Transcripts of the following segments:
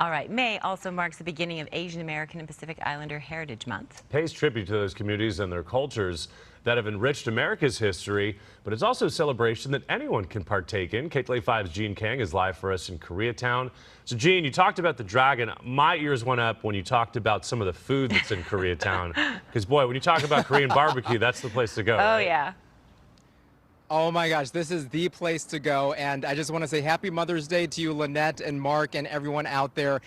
All right, May also marks the beginning of Asian American and Pacific Islander Heritage Month. Pays tribute to those communities and their cultures that have enriched America's history, but it's also a celebration that anyone can partake in. KTLA 5's Jean Kang is live for us in Koreatown. So, Jean, you talked about the dragon. My ears went up when you talked about some of the food that's in Koreatown. Because, boy, when you talk about Korean barbecue, that's the place to go. Oh, right? yeah. Oh my gosh, this is the place to go, and I just want to say happy Mother's Day to you, Lynette and Mark and everyone out there.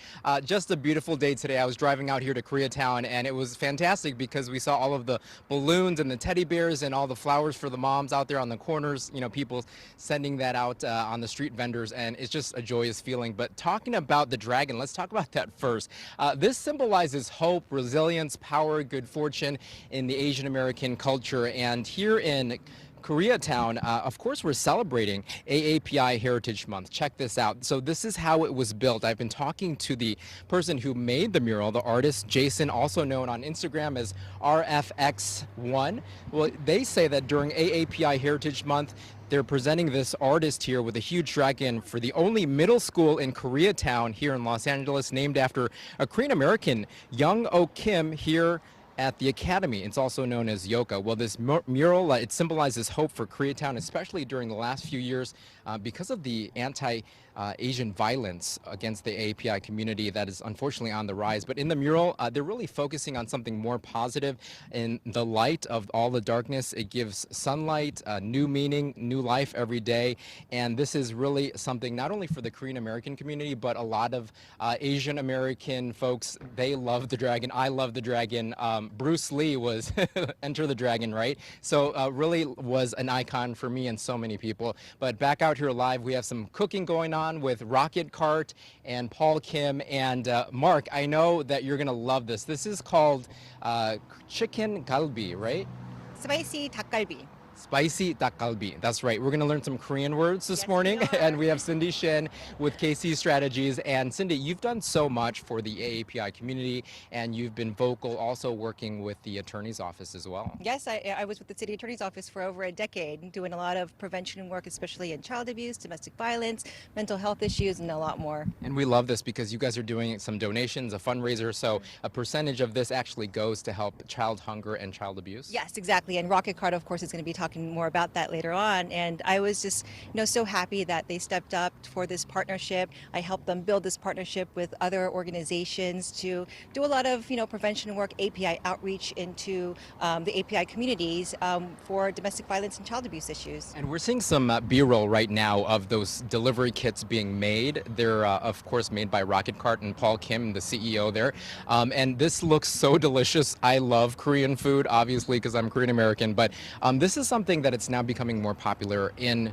Just a beautiful day today. I was driving out here to Koreatown, and it was fantastic because we saw all of the balloons and the teddy bears and all the flowers for the moms out there on the corners, you know, people sending that out on the street vendors, and it's just a joyous feeling. But talking about the dragon, let's talk about that first. This symbolizes hope, resilience, power, good fortune in the Asian American culture, and here in Koreatown, of course, we're celebrating AAPI Heritage Month. Check this out. So this is how it was built. I've been talking to the person who made the mural, the artist Jason, also known on Instagram as RFX1. Well, they say that during AAPI Heritage Month, they're presenting this artist here with a huge dragon for the only middle school in Koreatown here in Los Angeles, named after a Korean American, Young Oh Kim, here at the Academy. It's also known as Yoka. Well, this mural, it symbolizes hope for Koreatown, especially during the last few years because of the anti-Asian violence against the AAPI community that is unfortunately on the rise. But in the mural, they're really focusing on something more positive. In the light of all the darkness, it gives sunlight, new meaning, new life every day. And this is really something not only for the Korean American community, but a lot of Asian American folks. They love the dragon. I love the dragon. Bruce Lee was Enter the Dragon, right? So really was an icon for me and so many people. But back out here live, we have some cooking going on with RocketCart and Paul Kim. And Mark, I know that you're going to love this. This is called chicken galbi, right? Spicy 닭갈비. Spicy 닭갈비. That's right. We're going to learn some Korean words this morning. And we have Cindy Shin with KC Strategies. And Cindy, you've done so much for the AAPI community, and you've been vocal also working with the attorney's office as well. Yes, I was with the city attorney's office for over a decade, doing a lot of prevention work, especially in child abuse, domestic violence, mental health issues, and a lot more. And we love this because you guys are doing some donations, a fundraiser, so a percentage of this actually goes to help child hunger and child abuse. Yes, exactly. And RocketCart, of course, is going to be talking more about that later on. And I was just, so happy that they stepped up for this partnership. I helped them build this partnership with other organizations to do a lot of, prevention work, API outreach into the API communities for domestic violence and child abuse issues. And we're seeing some B-roll right now of those delivery kits being made. They're, of course, made by RocketCart and Paul Kim, the CEO there. And this looks so delicious. I love Korean food, obviously, because I'm Korean American. But this is something that it's now becoming more popular in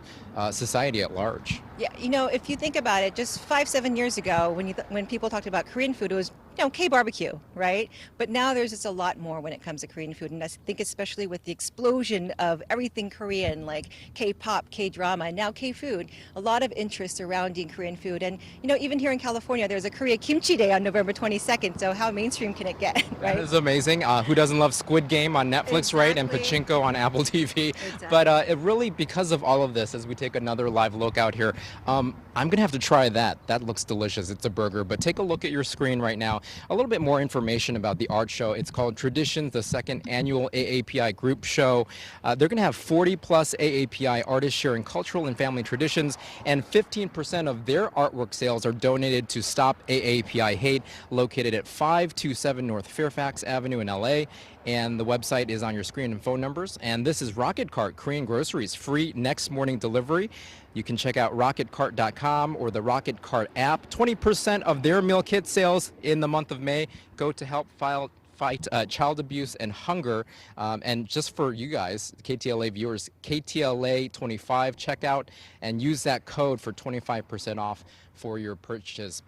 society at large. Yeah, if you think about it, just 5-7 years ago, when people talked about Korean food, it was K-BBQ, right? But now there's just a lot more when it comes to Korean food, and I think especially with the explosion of everything Korean, like K-pop, K-drama, and now K-food, a lot of interest surrounding Korean food. And even here in California, there's a Korea Kimchi Day on November 22nd. So how mainstream can it get, right? That is amazing. Who doesn't love Squid Game on Netflix, Exactly. right? And Pachinko on Apple TV. Exactly. But it really, because of all of this, as we take another live look out here, I'm gonna have to try that. That looks delicious. It's a burger. But take a look at your screen right now. A little bit more information about the art show. It's called Traditions, the second annual AAPI group show. They're going to have 40 plus AAPI artists sharing cultural and family traditions, and 15% of their artwork sales are donated to Stop AAPI Hate, located at 527 North Fairfax Avenue in LA. And the website is on your screen and phone numbers. And this is RocketCart Korean groceries, free next morning delivery. You can check out rocketcart.com or the RocketCart app. 20% of their meal kit sales in the month of May go to help fight child abuse and hunger. And just for you guys, KTLA viewers, KTLA 25, check out and use that code for 25% off for your purchases.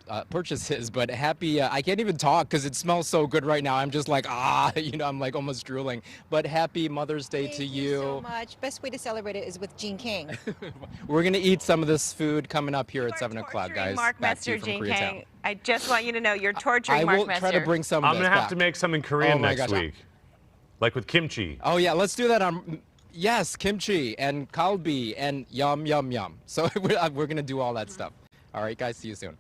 But happy, I can't even talk because it smells so good right now. I'm just like, I'm like almost drooling. But happy Mother's Day to you. Thank you so much. Best way to celebrate it is with Jean Kang. We're going to eat some of this food coming up here at 7 o'clock, guys. Mark Back to Messer, you from Jean Koreatown. Kang. I just want you to know you're torturing Mark I will Messer. try to bring some of I'm this going to have back. to make some in Korean Oh my next gosh. week. Like with kimchi. Oh yeah, let's do that on, yes, kimchi and kalbi and yum, yum, yum. So we're going to do all that stuff. All right, guys, see you soon.